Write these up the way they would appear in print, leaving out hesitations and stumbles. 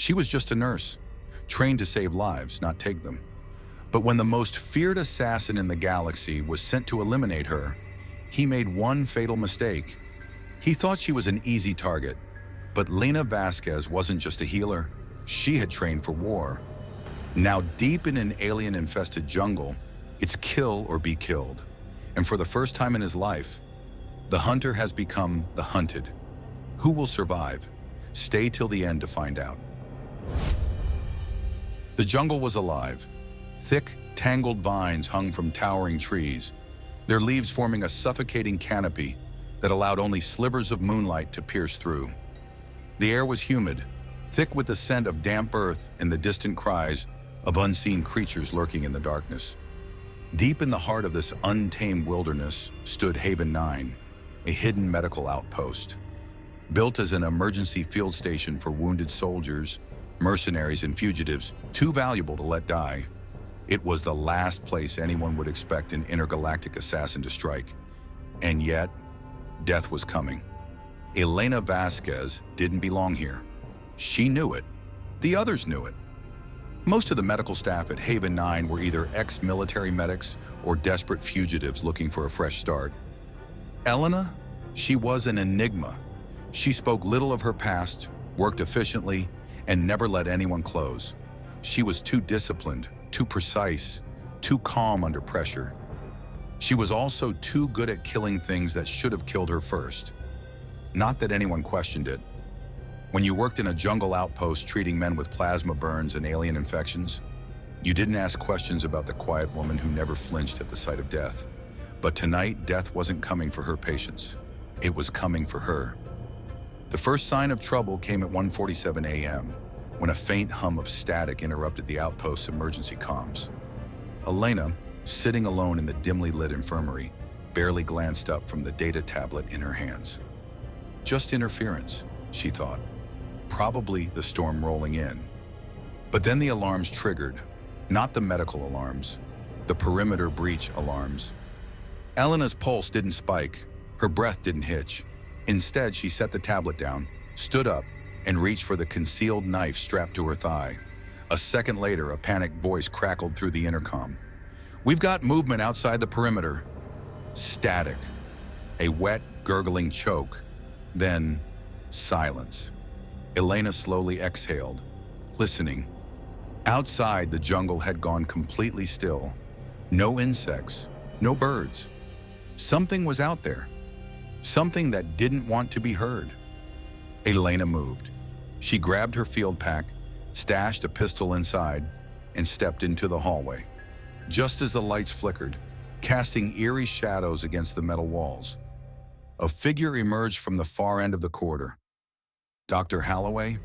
She was just a nurse, trained to save lives, not take them. But when the most feared assassin in the galaxy was sent to eliminate her, he made one fatal mistake. He thought she was an easy target, but Lena Vasquez wasn't just a healer. She had trained for war. Now deep in an alien-infested jungle, it's kill or be killed. And for the first time in his life, the hunter has become the hunted. Who will survive? Stay till the end to find out. The jungle was alive. Thick, tangled vines hung from towering trees, their leaves forming a suffocating canopy that allowed only slivers of moonlight to pierce through. The air was humid, thick with the scent of damp earth and the distant cries of unseen creatures lurking in the darkness. Deep in the heart of this untamed wilderness stood Haven 9, a hidden medical outpost. Built as an emergency field station for wounded soldiers, mercenaries, and fugitives too valuable to let die, it was the last place anyone would expect an intergalactic assassin to strike. And yet, death was coming. Elena Vasquez didn't belong here. She knew it. The others knew it. Most of the medical staff at Haven 9 were either ex-military medics or desperate fugitives looking for a fresh start. Elena, she was an enigma. She spoke little of her past, worked efficiently, and never let anyone close. She was too disciplined, too precise, too calm under pressure. She was also too good at killing things that should have killed her first. Not that anyone questioned it. When you worked in a jungle outpost treating men with plasma burns and alien infections, you didn't ask questions about the quiet woman who never flinched at the sight of death. But tonight, death wasn't coming for her patients. It was coming for her. The first sign of trouble came at 1:47 a.m., when a faint hum of static interrupted the outpost's emergency comms. Elena, sitting alone in the dimly lit infirmary, barely glanced up from the data tablet in her hands. Just interference, she thought. Probably the storm rolling in. But then the alarms triggered, not the medical alarms, the perimeter breach alarms. Elena's pulse didn't spike, her breath didn't hitch. Instead, she set the tablet down, stood up, and reached for the concealed knife strapped to her thigh. A second later, a panicked voice crackled through the intercom. "We've got movement outside the perimeter." Static. A wet, gurgling choke. Then, silence. Elena slowly exhaled, listening. Outside, the jungle had gone completely still. No insects, no birds. Something was out there. Something that didn't want to be heard. Elena moved. She grabbed her field pack, stashed a pistol inside, and stepped into the hallway. Just as the lights flickered, casting eerie shadows against the metal walls, a figure emerged from the far end of the corridor. Dr. Holloway,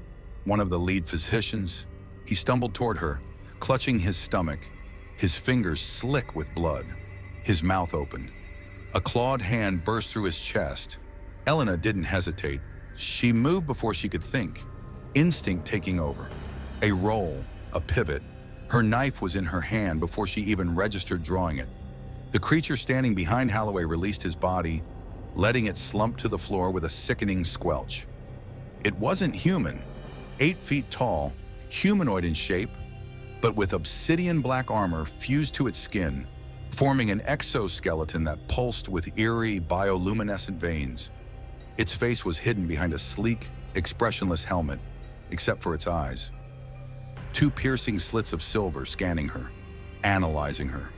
one of the lead physicians, he stumbled toward her, clutching his stomach, his fingers slick with blood, his mouth open. A clawed hand burst through his chest. Elena didn't hesitate. She moved before she could think, instinct taking over. A roll, a pivot. Her knife was in her hand before she even registered drawing it. The creature standing behind Holloway released his body, letting it slump to the floor with a sickening squelch. It wasn't human. 8 feet tall, humanoid in shape, but with obsidian black armor fused to its skin, forming an exoskeleton that pulsed with eerie bioluminescent veins. Its face was hidden behind a sleek, expressionless helmet, except for its eyes. 2 piercing slits of silver scanning her, analyzing her.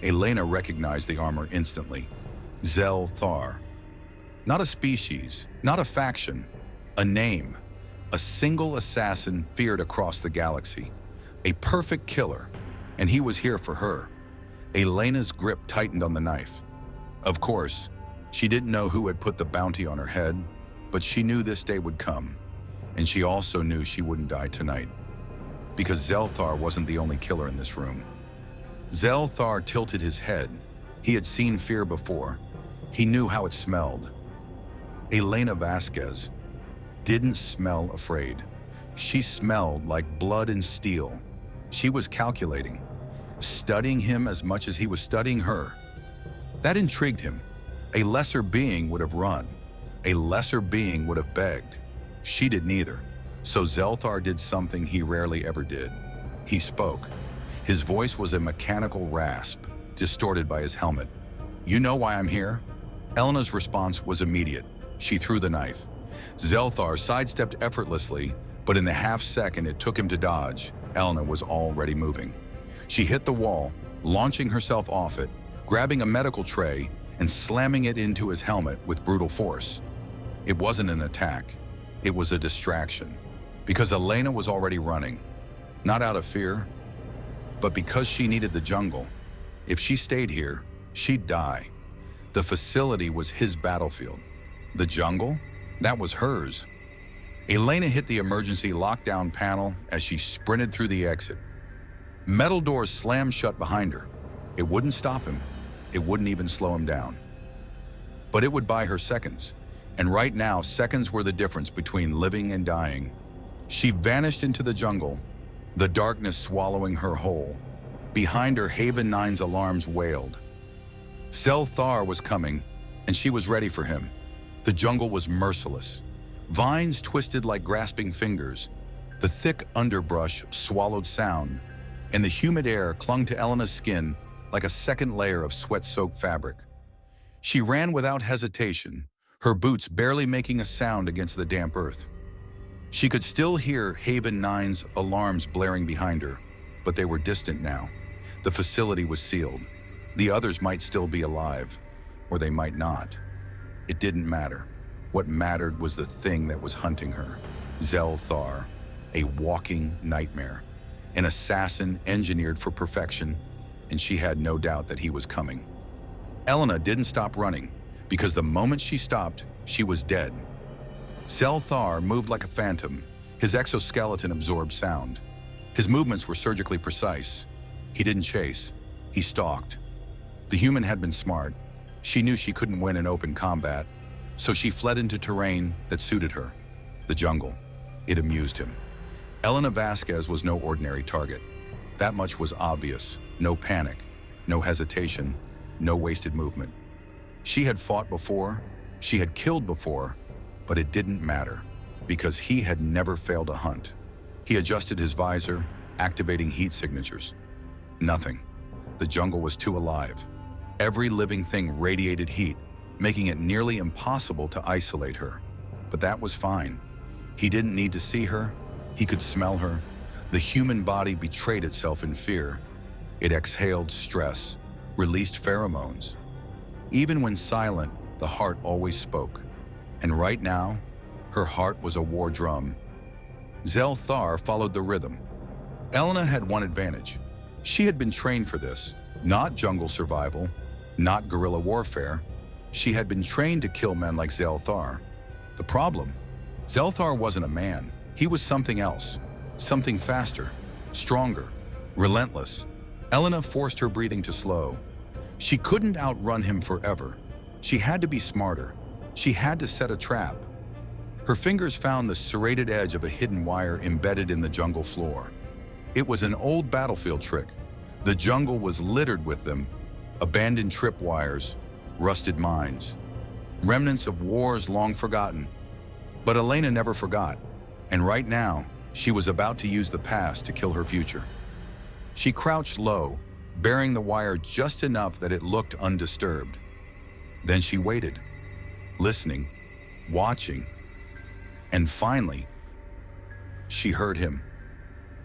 Elena recognized the armor instantly. Zell Thar. Not a species, not a faction, a name. A single assassin feared across the galaxy. A perfect killer, and he was here for her. Elena's grip tightened on the knife. Of course, she didn't know who had put the bounty on her head, but she knew this day would come, and she also knew she wouldn't die tonight. Because Zelthar wasn't the only killer in this room. Zelthar tilted his head. He had seen fear before. He knew how it smelled. Elena Vasquez didn't smell afraid. She smelled like blood and steel. She was calculating, studying him as much as he was studying her. That intrigued him. A lesser being would have run. A lesser being would have begged. She did neither. So Zelthar did something he rarely ever did. He spoke. His voice was a mechanical rasp, distorted by his helmet. "You know why I'm here?" Elena's response was immediate. She threw the knife. Zelthar sidestepped effortlessly, but in the half-second it took him to dodge, Elena was already moving. She hit the wall, launching herself off it, grabbing a medical tray and slamming it into his helmet with brutal force. It wasn't an attack. It was a distraction. Because Elena was already running. Not out of fear, but because she needed the jungle. If she stayed here, she'd die. The facility was his battlefield. The jungle? That was hers. Elena hit the emergency lockdown panel as she sprinted through the exit. Metal doors slammed shut behind her. It wouldn't stop him. It wouldn't even slow him down. But it would buy her seconds. And right now, seconds were the difference between living and dying. She vanished into the jungle, the darkness swallowing her whole. Behind her, Haven 9's alarms wailed. Zelthar was coming, and she was ready for him. The jungle was merciless. Vines twisted like grasping fingers. The thick underbrush swallowed sound, and the humid air clung to Elena's skin like a second layer of sweat-soaked fabric. She ran without hesitation, her boots barely making a sound against the damp earth. She could still hear Haven 9's alarms blaring behind her, but they were distant now. The facility was sealed. The others might still be alive, or they might not. It didn't matter. What mattered was the thing that was hunting her. Zelthar, a walking nightmare, an assassin engineered for perfection, and she had no doubt that he was coming. Elena didn't stop running, because the moment she stopped, she was dead. Zelthar moved like a phantom. His exoskeleton absorbed sound. His movements were surgically precise. He didn't chase. He stalked. The human had been smart. She knew she couldn't win in open combat, so she fled into terrain that suited her. The jungle. It amused him. Elena Vasquez was no ordinary target. That much was obvious. No panic, no hesitation, no wasted movement. She had fought before, she had killed before, but it didn't matter, because he had never failed a hunt. He adjusted his visor, activating heat signatures. Nothing. The jungle was too alive. Every living thing radiated heat, making it nearly impossible to isolate her. But that was fine. He didn't need to see her. He could smell her. The human body betrayed itself in fear. It exhaled stress, released pheromones. Even when silent, the heart always spoke. And right now, her heart was a war drum. Zelthar followed the rhythm. Elena had one advantage. She had been trained for this. Not jungle survival, not guerrilla warfare. She had been trained to kill men like Zelthar. The problem? Zelthar wasn't a man. He was something else. Something faster, stronger, relentless. Elena forced her breathing to slow. She couldn't outrun him forever. She had to be smarter. She had to set a trap. Her fingers found the serrated edge of a hidden wire embedded in the jungle floor. It was an old battlefield trick. The jungle was littered with them, abandoned tripwires, rusted mines, remnants of wars long forgotten. But Elena never forgot, and right now, she was about to use the past to kill her future. She crouched low, bearing the wire just enough that it looked undisturbed. Then she waited, listening, watching, and finally, she heard him.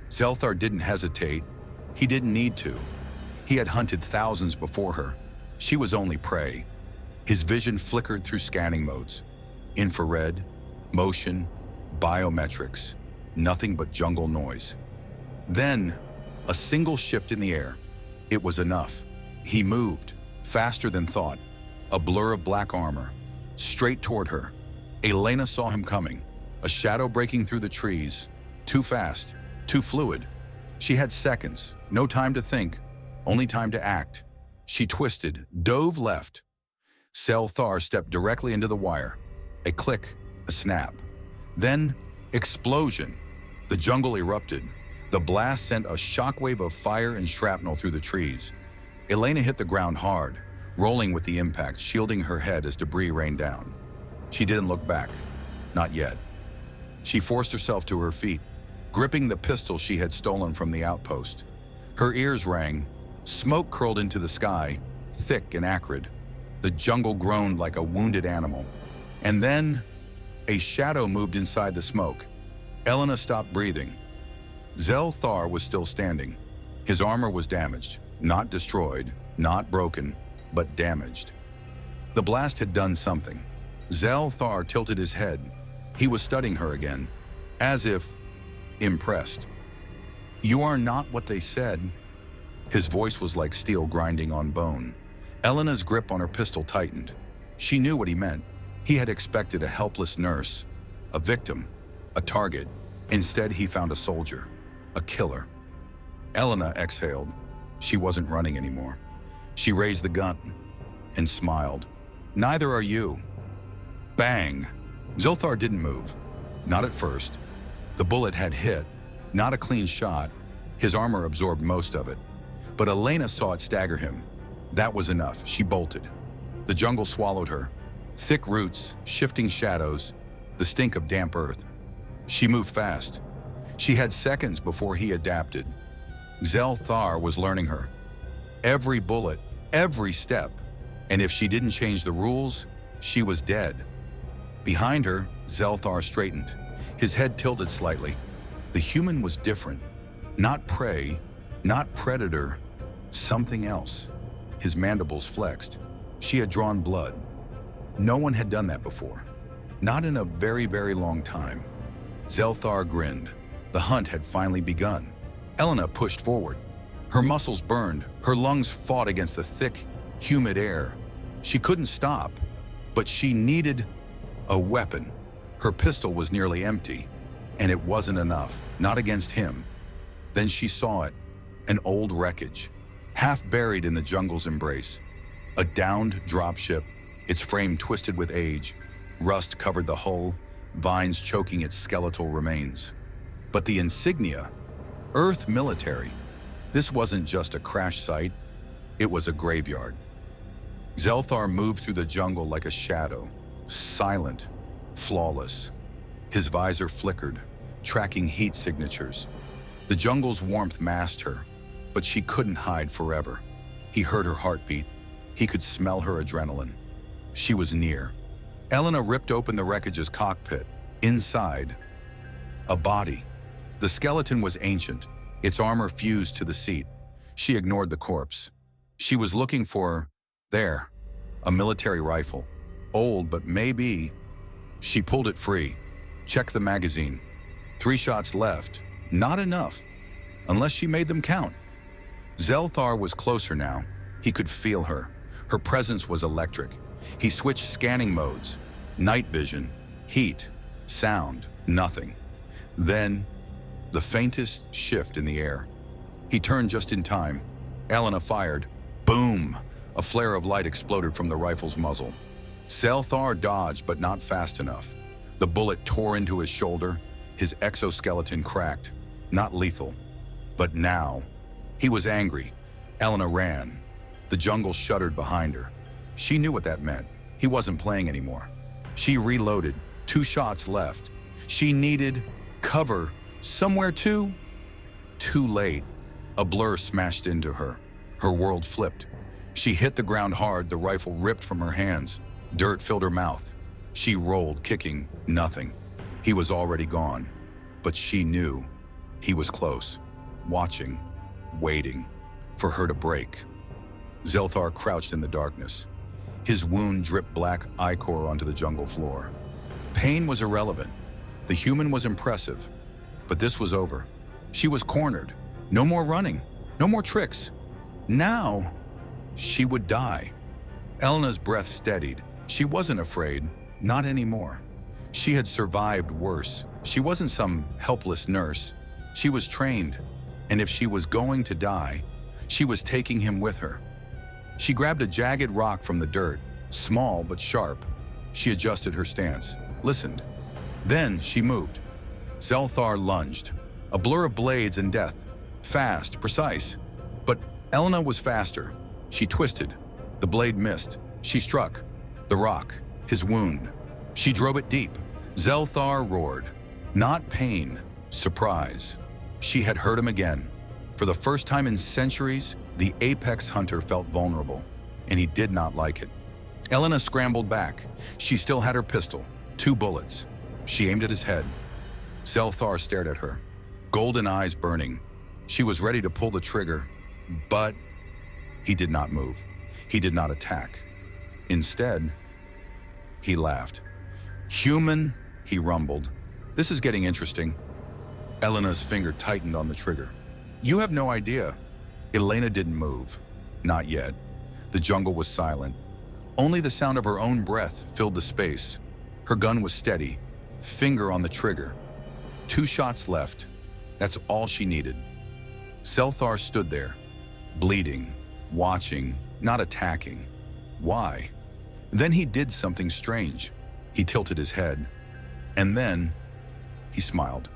Zelthar didn't hesitate. He didn't need to. He had hunted thousands before her. She was only prey. His vision flickered through scanning modes. Infrared, motion, biometrics, nothing but jungle noise. Then, a single shift in the air. It was enough. He moved, faster than thought, a blur of black armor, straight toward her. Elena saw him coming, a shadow breaking through the trees, too fast, too fluid. She had seconds, no time to think, only time to act. She twisted, dove left. Zelthar stepped directly into the wire. A click, a snap. Then, explosion. The jungle erupted. The blast sent a shockwave of fire and shrapnel through the trees. Elena hit the ground hard, rolling with the impact, shielding her head as debris rained down. She didn't look back. Not yet. She forced herself to her feet, gripping the pistol she had stolen from the outpost. Her ears rang. Smoke curled into the sky, thick and acrid. The jungle groaned like a wounded animal. And then, a shadow moved inside the smoke. Elena stopped breathing. Zelthar was still standing. His armor was damaged, not destroyed, not broken, but damaged. The blast had done something. Zelthar tilted his head. He was studying her again, as if impressed. "You are not what they said." His voice was like steel grinding on bone. Elena's grip on her pistol tightened. She knew what he meant. He had expected a helpless nurse, a victim, a target. Instead, he found a soldier, a killer. Elena exhaled. She wasn't running anymore. She raised the gun and smiled. "Neither are you." Bang! Zelthar didn't move. Not at first. The bullet had hit, not a clean shot. His armor absorbed most of it. But Elena saw it stagger him. That was enough. She bolted. The jungle swallowed her. Thick roots, shifting shadows, the stink of damp earth. She moved fast. She had seconds before he adapted. Zelthar was learning her. Every bullet, every step. And if she didn't change the rules, she was dead. Behind her, Zelthar straightened. His head tilted slightly. The human was different. Not prey, not predator, something else. His mandibles flexed. She had drawn blood. No one had done that before. Not in a very, very long time. Zelthar grinned. The hunt had finally begun. Elena pushed forward. Her muscles burned. Her lungs fought against the thick, humid air. She couldn't stop, but she needed a weapon. Her pistol was nearly empty, and it wasn't enough, not against him. Then she saw it, an old wreckage, half buried in the jungle's embrace. A downed dropship, its frame twisted with age. Rust covered the hull, vines choking its skeletal remains. But the insignia, Earth military, this wasn't just a crash site, it was a graveyard. Zelthar moved through the jungle like a shadow, silent, flawless. His visor flickered, tracking heat signatures. The jungle's warmth masked her, but she couldn't hide forever. He heard her heartbeat. He could smell her adrenaline. She was near. Elena ripped open the wreckage's cockpit. Inside, a body. The skeleton was ancient, its armor fused to the seat. She ignored the corpse. She was looking for, there, a military rifle. Old, but maybe. She pulled it free, checked the magazine. 3 shots left. Not enough, unless she made them count. Zelthar was closer now. He could feel her. Her presence was electric. He switched scanning modes. Night vision, heat, sound, nothing. Then, the faintest shift in the air. He turned just in time. Elena fired. Boom! A flare of light exploded from the rifle's muzzle. Zelthar dodged, but not fast enough. The bullet tore into his shoulder. His exoskeleton cracked. Not lethal. But now, he was angry. Elena ran. The jungle shuddered behind her. She knew what that meant. He wasn't playing anymore. She reloaded. 2 shots left. She needed cover. Somewhere too late. A blur smashed into her. Her world flipped. She hit the ground hard. The rifle ripped from her hands. Dirt filled her mouth. She rolled, kicking. Nothing. He was already gone. But she knew. He was close. Watching. Waiting. For her to break. Zelthar crouched in the darkness. His wound dripped black ichor onto the jungle floor. Pain was irrelevant. The human was impressive. But this was over. She was cornered. No more running. No more tricks. Now, she would die. Elena's breath steadied. She wasn't afraid. Not anymore. She had survived worse. She wasn't some helpless nurse. She was trained. And if she was going to die, she was taking him with her. She grabbed a jagged rock from the dirt, small but sharp. She adjusted her stance, listened. Then she moved. Zelthar lunged. A blur of blades and death. Fast, precise. But Elena was faster. She twisted. The blade missed. She struck. The rock, his wound. She drove it deep. Zelthar roared. Not pain, surprise. She had heard him again. For the first time in centuries, the apex hunter felt vulnerable, and he did not like it. Elena scrambled back. She still had her pistol, 2 bullets. She aimed at his head. Zelthar stared at her, golden eyes burning. She was ready to pull the trigger, but he did not move. He did not attack. Instead, he laughed. "Human," he rumbled. "This is getting interesting." Elena's finger tightened on the trigger. "You have no idea." Elena didn't move. Not yet. The jungle was silent. Only the sound of her own breath filled the space. Her gun was steady, finger on the trigger. 2 shots left. That's all she needed. Zelthar stood there, bleeding, watching, not attacking. Why? Then he did something strange. He tilted his head, and then he smiled.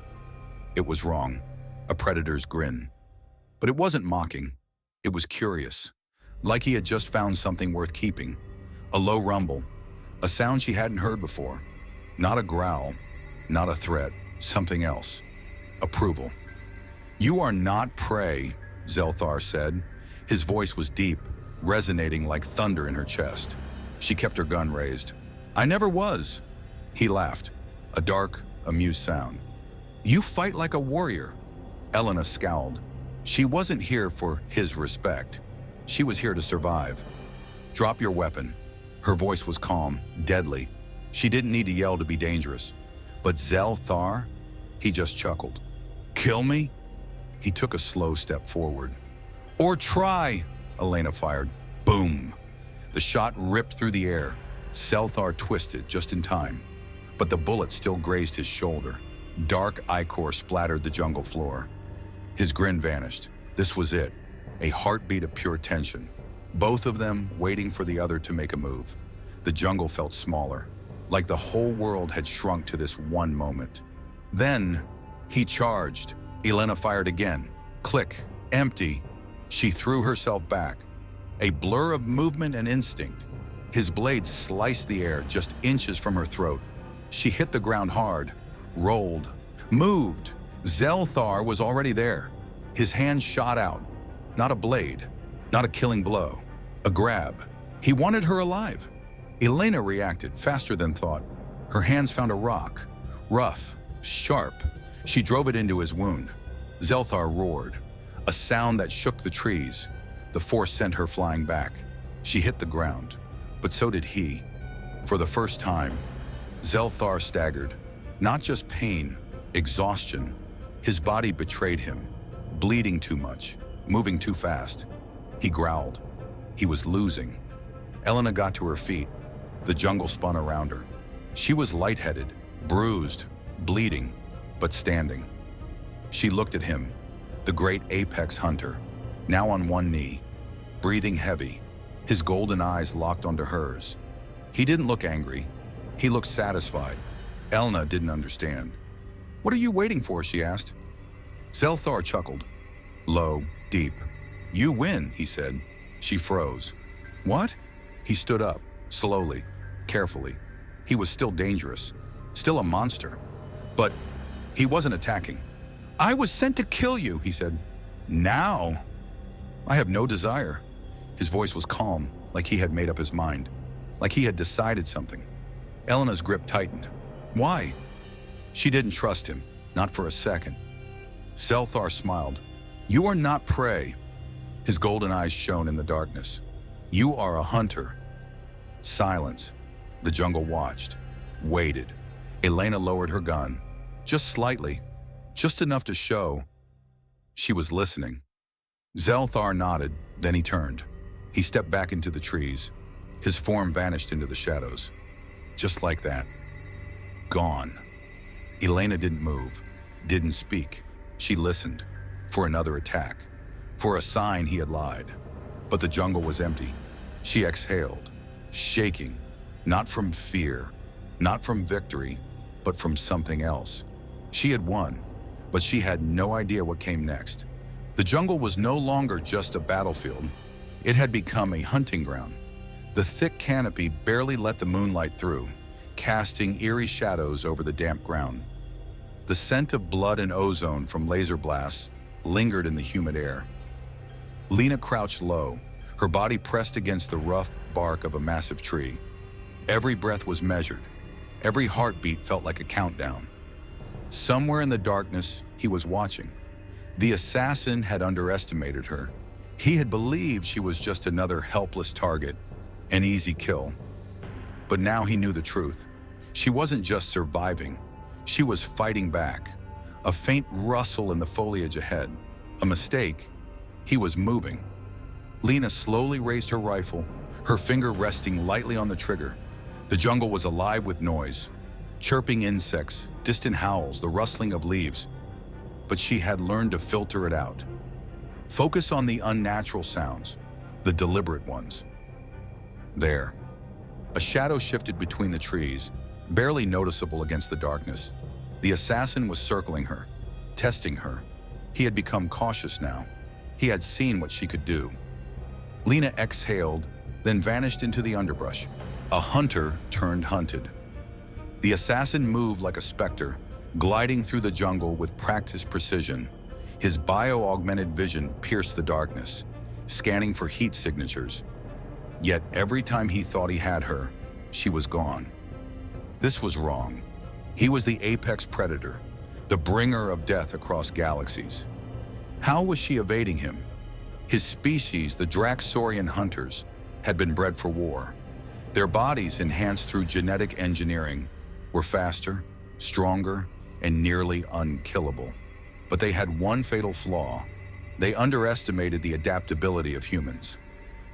It was wrong, a predator's grin. But it wasn't mocking. It was curious, like he had just found something worth keeping. A low rumble, a sound she hadn't heard before. Not a growl, not a threat, something else. Approval. "You are not prey," Zelthar said. His voice was deep, resonating like thunder in her chest. She kept her gun raised. "I never was." He laughed, a dark, amused sound. "You fight like a warrior." Elena scowled. She wasn't here for his respect. She was here to survive. "Drop your weapon." Her voice was calm, deadly. She didn't need to yell to be dangerous. But Zelthar, he just chuckled. "Kill me?" He took a slow step forward. "Or try," Elena fired. Boom. The shot ripped through the air. Zelthar twisted just in time. But the bullet still grazed his shoulder. Dark ichor splattered the jungle floor. His grin vanished. This was it. A heartbeat of pure tension. Both of them waiting for the other to make a move. The jungle felt smaller, like the whole world had shrunk to this one moment. Then, he charged. Elena fired again. Click. Empty. She threw herself back. A blur of movement and instinct. His blade sliced the air just inches from her throat. She hit the ground hard, rolled, moved. Zelthar was already there. His hand shot out. Not a blade, not a killing blow, a grab. He wanted her alive. Elena reacted faster than thought. Her hands found a rock, rough, sharp. She drove it into his wound. Zelthar roared, a sound that shook the trees. The force sent her flying back. She hit the ground, but so did he. For the first time, Zelthar staggered. Not just pain, exhaustion. His body betrayed him, bleeding too much, moving too fast. He growled. He was losing. Elena got to her feet. The jungle spun around her. She was lightheaded, bruised, bleeding, but standing. She looked at him, the great apex hunter, now on one knee, breathing heavy, his golden eyes locked onto hers. He didn't look angry. He looked satisfied. Elena didn't understand. "What are you waiting for?" she asked. Zelthar chuckled. Low, deep. "You win," he said. She froze. "What?" He stood up, slowly, carefully. He was still dangerous, still a monster. But he wasn't attacking. "I was sent to kill you," he said. "Now?" "I have no desire." His voice was calm, like he had made up his mind, like he had decided something. Elena's grip tightened. "Why?" She didn't trust him, not for a second. Zelthar smiled. "You are not prey." His golden eyes shone in the darkness. "You are a hunter." Silence. The jungle watched, waited. Elena lowered her gun, just slightly, just enough to show she was listening. Zelthar nodded, then he turned. He stepped back into the trees. His form vanished into the shadows. Just like that. Gone. Elena didn't move, didn't speak. She listened for another attack, for a sign he had lied. But the jungle was empty. She exhaled, shaking, not from fear, not from victory, but from something else. She had won, but she had no idea what came next. The jungle was no longer just a battlefield. It had become a hunting ground. The thick canopy barely let the moonlight through, casting eerie shadows over the damp ground. The The scent of blood and ozone from laser blasts lingered in the humid air. Lena crouched low, her body pressed against the rough bark of a massive tree. Every breath was measured. Every heartbeat felt like a countdown. Somewhere in the darkness, he was watching. The assassin had underestimated her. He had believed she was just another helpless target, an easy kill. But now he knew the truth. She wasn't just surviving, she was fighting back. A faint rustle in the foliage ahead. A mistake. He was moving. Lena slowly raised her rifle, her finger resting lightly on the trigger. The jungle was alive with noise. Chirping insects, distant howls, the rustling of leaves. But she had learned to filter it out. Focus on the unnatural sounds, the deliberate ones. There. A shadow shifted between the trees, barely noticeable against the darkness. The assassin was circling her, testing her. He had become cautious now. He had seen what she could do. Lena exhaled, then vanished into the underbrush. A hunter turned hunted. The assassin moved like a specter, gliding through the jungle with practiced precision. His bio-augmented vision pierced the darkness, scanning for heat signatures. Yet every time he thought he had her, she was gone. This was wrong. He was the apex predator, the bringer of death across galaxies. How was she evading him? His species, the Draxorian hunters, had been bred for war. Their bodies, enhanced through genetic engineering, were faster, stronger, and nearly unkillable. But they had one fatal flaw. They underestimated the adaptability of humans.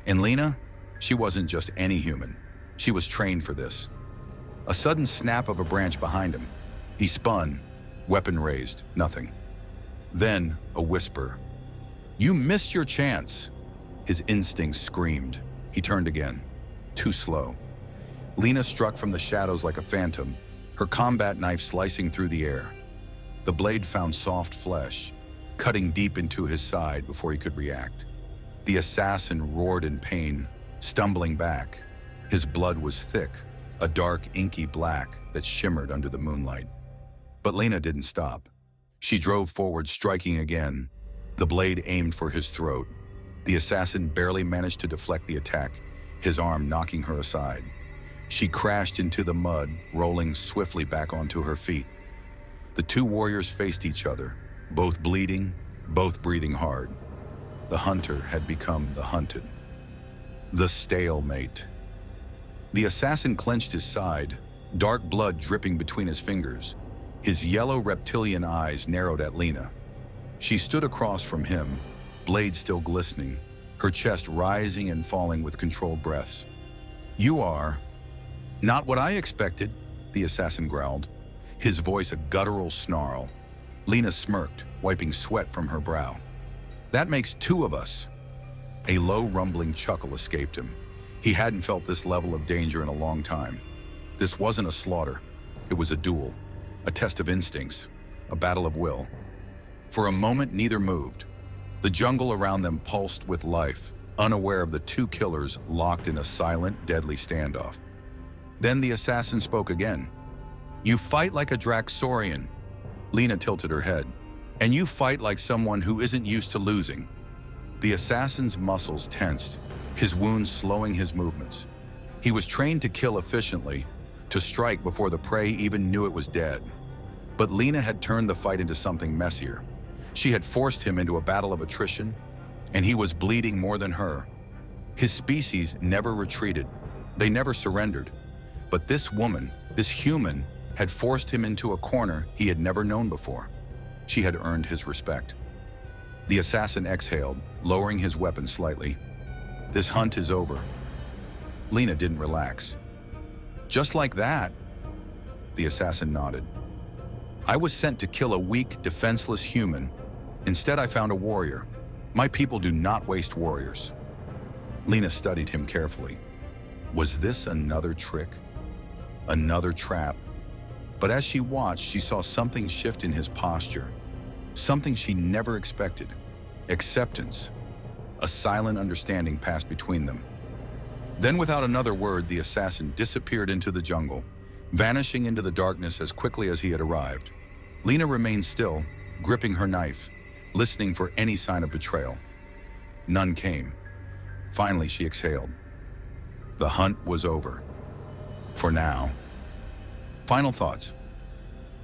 And Lena, she wasn't just any human. She was trained for this. A sudden snap of a branch behind him. He spun, weapon raised, nothing. Then a whisper. "You missed your chance." His instincts screamed. He turned again. Too slow. Lena struck from the shadows like a phantom, her combat knife slicing through the air. The blade found soft flesh, cutting deep into his side before he could react. The assassin roared in pain, stumbling back. His blood was thick, a dark, inky black that shimmered under the moonlight. But Lena didn't stop. She drove forward, striking again. The blade aimed for his throat. The assassin barely managed to deflect the attack, his arm knocking her aside. She crashed into the mud, rolling swiftly back onto her feet. The two warriors faced each other, both bleeding, both breathing hard. The hunter had become the hunted. The stalemate. The assassin clenched his side, dark blood dripping between his fingers. His yellow reptilian eyes narrowed at Lena. She stood across from him, blade still glistening, her chest rising and falling with controlled breaths. "You are..." "Not what I expected," the assassin growled, his voice a guttural snarl. Lena smirked, wiping sweat from her brow. "That makes two of us." A low rumbling chuckle escaped him. He hadn't felt this level of danger in a long time. This wasn't a slaughter. It was a duel, a test of instincts, a battle of will. For a moment, neither moved. The jungle around them pulsed with life, unaware of the two killers locked in a silent, deadly standoff. Then the assassin spoke again. "You fight like a Draxorian." Lena tilted her head. "And you fight like someone who isn't used to losing." The assassin's muscles tensed, his wounds slowing his movements. He was trained to kill efficiently, to strike before the prey even knew it was dead. But Lena had turned the fight into something messier. She had forced him into a battle of attrition, and he was bleeding more than her. His species never retreated. They never surrendered. But this woman, this human, had forced him into a corner he had never known before. She had earned his respect. The assassin exhaled, lowering his weapon slightly. "This hunt is over." Lena didn't relax. "Just like that?" The assassin nodded. "I was sent to kill a weak, defenseless human. Instead, I found a warrior. My people do not waste warriors." Lena studied him carefully. Was this another trick? Another trap? But as she watched, she saw something shift in his posture. Something she never expected. Acceptance. A silent understanding passed between them. Then without another word, the assassin disappeared into the jungle, vanishing into the darkness as quickly as he had arrived. Lena remained still, gripping her knife, listening for any sign of betrayal. None came. Finally, she exhaled. The hunt was over. For now. Final thoughts.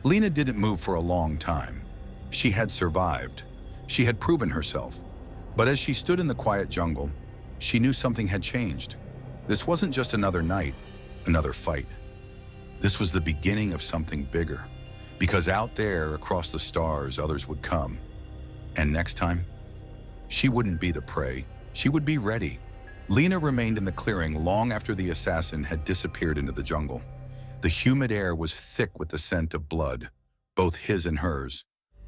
Lena didn't move for a long time. She had survived. She had proven herself. But as she stood in the quiet jungle, she knew something had changed. This wasn't just another night, another fight. This was the beginning of something bigger. Because out there, across the stars, others would come. And next time, she wouldn't be the prey. She would be ready. Lena remained in the clearing long after the assassin had disappeared into the jungle. The humid air was thick with the scent of blood, both his and hers.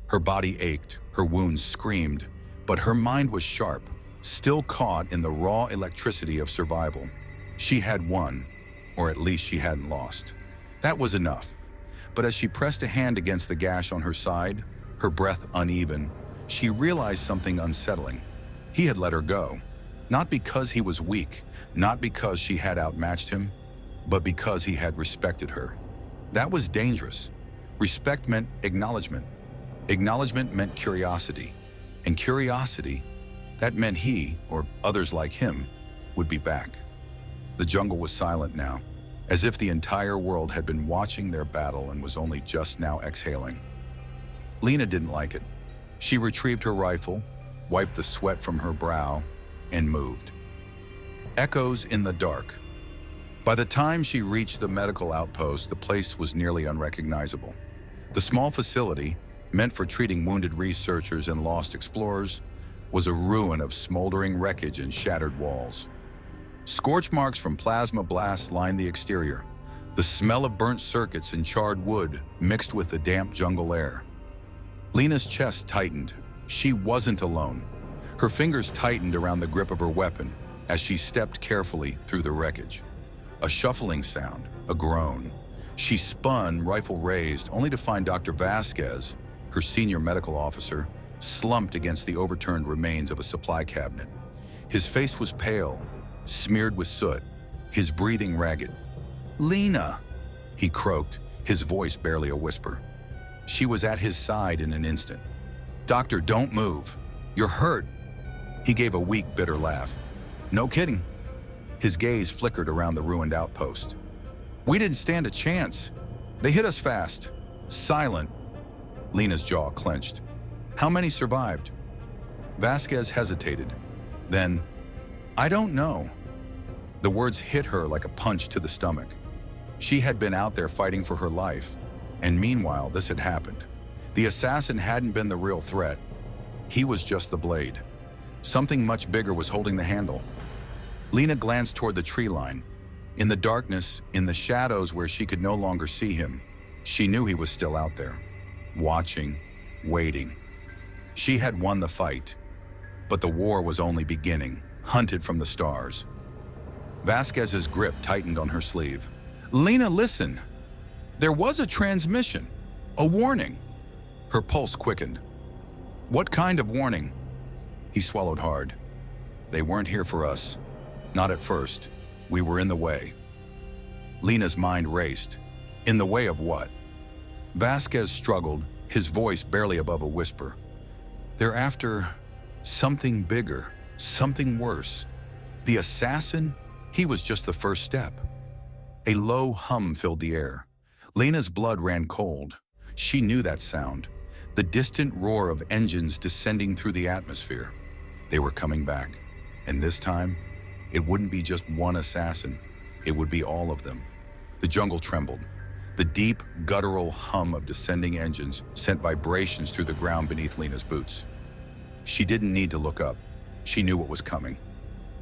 Her body ached, her wounds screamed, but her mind was sharp, still caught in the raw electricity of survival. She had won, or at least she hadn't lost. That was enough. But as she pressed a hand against the gash on her side, her breath uneven, she realized something unsettling. He had let her go. Not because he was weak, not because she had outmatched him, but because he had respected her. That was dangerous. Respect meant acknowledgement. Acknowledgement meant curiosity. And curiosity, that meant he, or others like him, would be back. The jungle was silent now, as if the entire world had been watching their battle and was only just now exhaling. Lena didn't like it. She retrieved her rifle, wiped the sweat from her brow, and moved. Echoes in the dark. By the time she reached the medical outpost, the place was nearly unrecognizable. The small facility, meant for treating wounded researchers and lost explorers, was a ruin of smoldering wreckage and shattered walls. Scorch marks from plasma blasts lined the exterior. The smell of burnt circuits and charred wood mixed with the damp jungle air. Lena's chest tightened. She wasn't alone. Her fingers tightened around the grip of her weapon as she stepped carefully through the wreckage. A shuffling sound, a groan. She spun, rifle raised, only to find Dr. Vasquez, her senior medical officer, slumped against the overturned remains of a supply cabinet. His face was pale, smeared with soot, his breathing ragged. "Lena," he croaked, his voice barely a whisper. She was at his side in an instant. "Doctor, don't move. You're hurt." He gave a weak, bitter laugh. "No kidding." His gaze flickered around the ruined outpost. "We didn't stand a chance. They hit us fast. Silent." Lena's jaw clenched. "How many survived?" Vasquez hesitated. Then, "I don't know." The words hit her like a punch to the stomach. She had been out there fighting for her life, and meanwhile this had happened. The assassin hadn't been the real threat. He was just the blade. Something much bigger was holding the handle. Lena glanced toward the tree line. In the darkness, in the shadows where she could no longer see him, she knew he was still out there, watching, waiting. She had won the fight, but the war was only beginning, hunted from the stars. Vasquez's grip tightened on her sleeve. "Lena, listen. There was a transmission, a warning." Her pulse quickened. "What kind of warning?" He swallowed hard. "They weren't here for us. Not at first. We were in the way." Lena's mind raced. In the way of what? Vasquez struggled, his voice barely above a whisper. "They're after something bigger, something worse. The assassin, he was just the first step." A low hum filled the air. Lena's blood ran cold. She knew that sound, the distant roar of engines descending through the atmosphere. They were coming back, and this time, it wouldn't be just one assassin. It would be all of them. The jungle trembled. The deep, guttural hum of descending engines sent vibrations through the ground beneath Lena's boots. She didn't need to look up. She knew what was coming.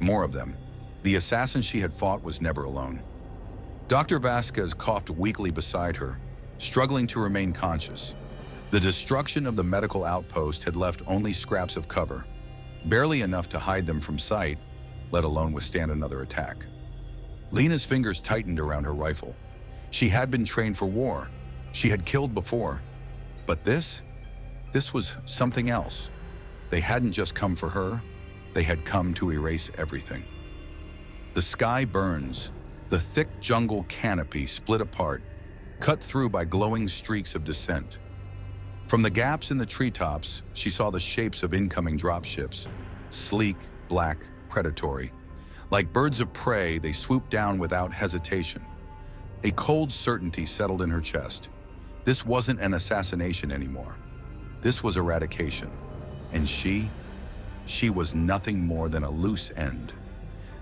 More of them. The assassin she had fought was never alone. Dr. Vasquez coughed weakly beside her, struggling to remain conscious. The destruction of the medical outpost had left only scraps of cover, barely enough to hide them from sight, let alone withstand another attack. Lena's fingers tightened around her rifle. She had been trained for war. She had killed before. But this was something else. They hadn't just come for her. They had come to erase everything. The sky burns. The thick jungle canopy split apart, cut through by glowing streaks of descent. From the gaps in the treetops, she saw the shapes of incoming dropships, sleek, black, predatory. Like birds of prey, they swooped down without hesitation. A cold certainty settled in her chest. This wasn't an assassination anymore. This was eradication. And she was nothing more than a loose end.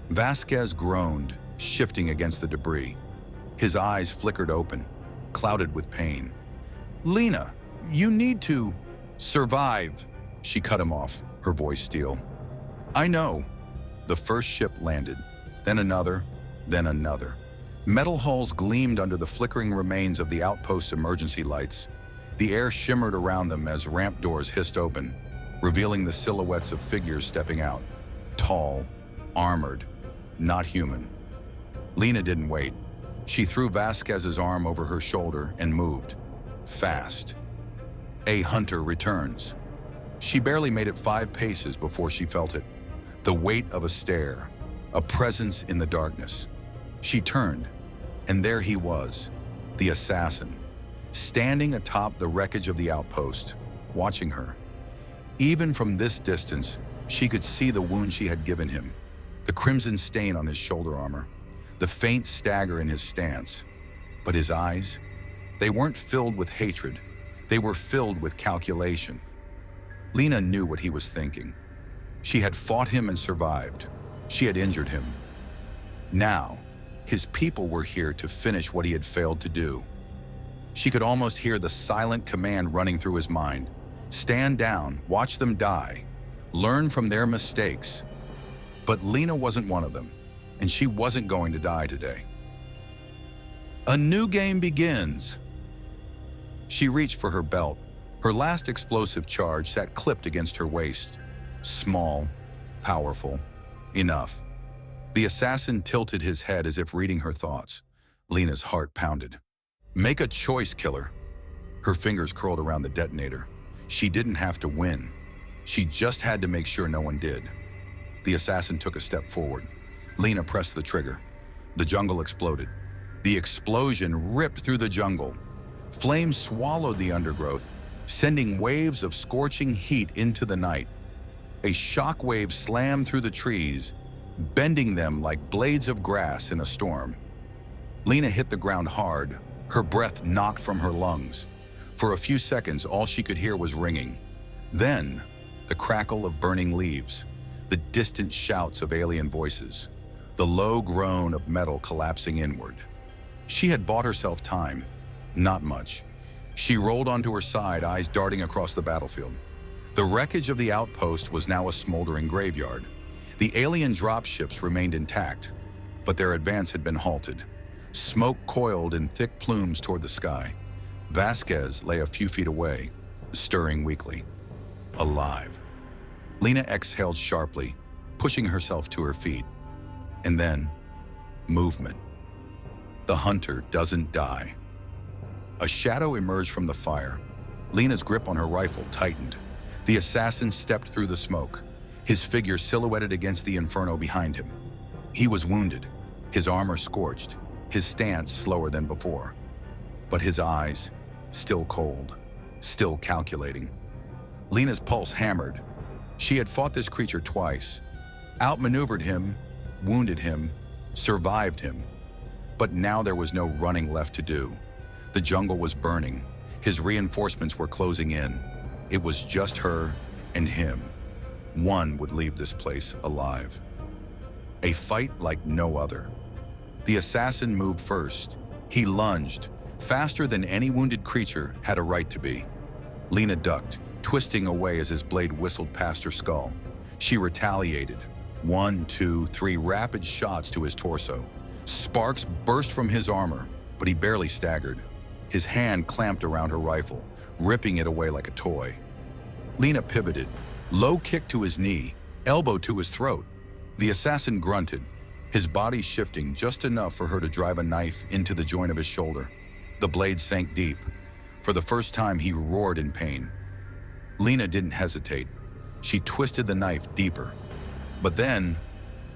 Vasquez groaned, shifting against the debris. His eyes flickered open, clouded with pain. "Lena, you need to survive," she cut him off, her voice steel. "I know." The first ship landed, then another, then another. Metal hulls gleamed under the flickering remains of the outpost's emergency lights. The air shimmered around them as ramp doors hissed open, revealing the silhouettes of figures stepping out. Tall, armored, not human. Lena didn't wait. She threw Vasquez's arm over her shoulder and moved. Fast. A hunter returns. She barely made it 5 paces before she felt it. The weight of a stare, a presence in the darkness. She turned, and there he was, the assassin, standing atop the wreckage of the outpost, watching her. Even from this distance, she could see the wound she had given him, the crimson stain on his shoulder armor, the faint stagger in his stance. But his eyes, they weren't filled with hatred. They were filled with calculation. Lena knew what he was thinking. She had fought him and survived. She had injured him. Now, his people were here to finish what he had failed to do. She could almost hear the silent command running through his mind. Stand down, watch them die, learn from their mistakes. But Lena wasn't one of them, and she wasn't going to die today. A new game begins. She reached for her belt. Her last explosive charge sat clipped against her waist. Small, powerful, enough. The assassin tilted his head as if reading her thoughts. Lena's heart pounded. Make a choice, killer. Her fingers curled around the detonator. She didn't have to win. She just had to make sure no one did. The assassin took a step forward. Lena pressed the trigger. The jungle exploded. The explosion ripped through the jungle. Flames swallowed the undergrowth, sending waves of scorching heat into the night. A shockwave slammed through the trees, bending them like blades of grass in a storm. Lena hit the ground hard, her breath knocked from her lungs. For a few seconds, all she could hear was ringing. Then, the crackle of burning leaves, the distant shouts of alien voices, the low groan of metal collapsing inward. She had bought herself time. Not much. She rolled onto her side, eyes darting across the battlefield. The wreckage of the outpost was now a smoldering graveyard. The alien dropships remained intact, but their advance had been halted. Smoke coiled in thick plumes toward the sky. Vasquez lay a few feet away, stirring weakly. Alive. Lena exhaled sharply, pushing herself to her feet. And then, movement. The hunter doesn't die. A shadow emerged from the fire. Lena's grip on her rifle tightened. The assassin stepped through the smoke, his figure silhouetted against the inferno behind him. He was wounded, his armor scorched, his stance slower than before. But his eyes, still cold, still calculating. Lena's pulse hammered. She had fought this creature twice, outmaneuvered him, wounded him, survived him. But now there was no running left to do. The jungle was burning. His reinforcements were closing in. It was just her and him. One would leave this place alive. A fight like no other. The assassin moved first. He lunged, faster than any wounded creature had a right to be. Lena ducked, twisting away as his blade whistled past her skull. She retaliated. 1, 2, 3 rapid shots to his torso. Sparks burst from his armor, but he barely staggered. His hand clamped around her rifle, ripping it away like a toy. Lena pivoted, low kick to his knee, elbow to his throat. The assassin grunted, his body shifting just enough for her to drive a knife into the joint of his shoulder. The blade sank deep. For the first time, he roared in pain. Lena didn't hesitate. She twisted the knife deeper. But then,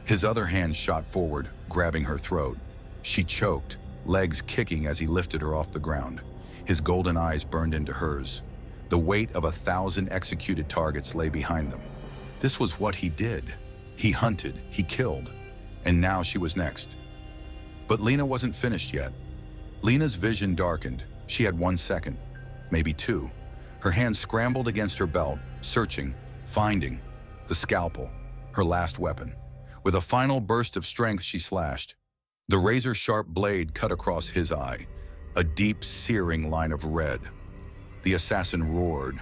his other hand shot forward, grabbing her throat. She choked, legs kicking as he lifted her off the ground. His golden eyes burned into hers. The weight of 1,000 executed targets lay behind them. This was what he did. He hunted, he killed, and now she was next. But Lena wasn't finished yet. Lena's vision darkened. She had 1 second, maybe 2. Her hands scrambled against her belt, searching, finding the scalpel, her last weapon. With a final burst of strength, she slashed. The razor-sharp blade cut across his eye, a deep, searing line of red. The assassin roared,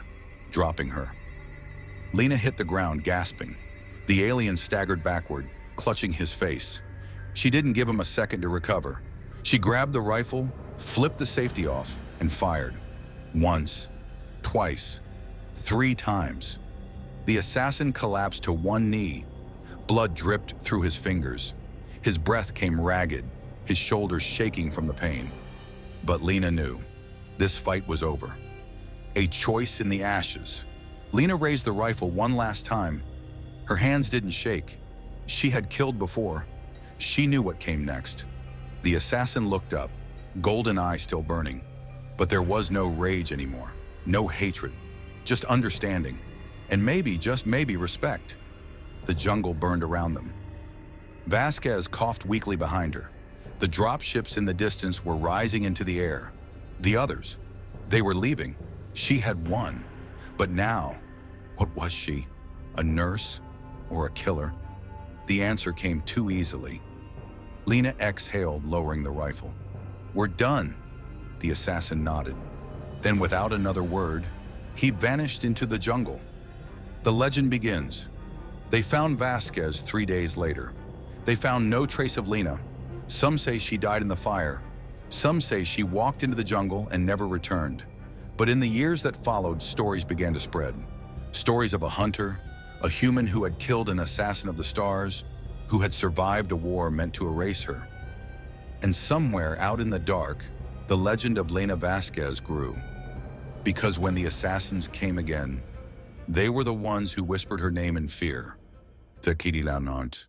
dropping her. Lena hit the ground, gasping. The alien staggered backward, clutching his face. She didn't give him a second to recover. She grabbed the rifle, flipped the safety off, and fired. Once, twice, 3 times. The assassin collapsed to one knee. Blood dripped through his fingers. His breath came ragged, his shoulders shaking from the pain. But Lena knew. This fight was over. A choice in the ashes. Lena raised the rifle one last time. Her hands didn't shake. She had killed before. She knew what came next. The assassin looked up, golden eye still burning. But there was no rage anymore, no hatred, just understanding. And maybe, just maybe, respect. The jungle burned around them. Vasquez coughed weakly behind her. The dropships in the distance were rising into the air. The others, they were leaving. She had won. But now, what was she? A nurse or a killer? The answer came too easily. Lena exhaled, lowering the rifle. "We're done." The assassin nodded. Then, without another word, he vanished into the jungle. The legend begins. They found Vasquez 3 days later. They found no trace of Lena. Some say she died in the fire. Some say she walked into the jungle and never returned. But in the years that followed, stories began to spread. Stories of a hunter, a human who had killed an assassin of the stars, who had survived a war meant to erase her. And somewhere out in the dark, the legend of Lena Vasquez grew. Because when the assassins came again, they were the ones who whispered her name in fear. The Kitty La Nant.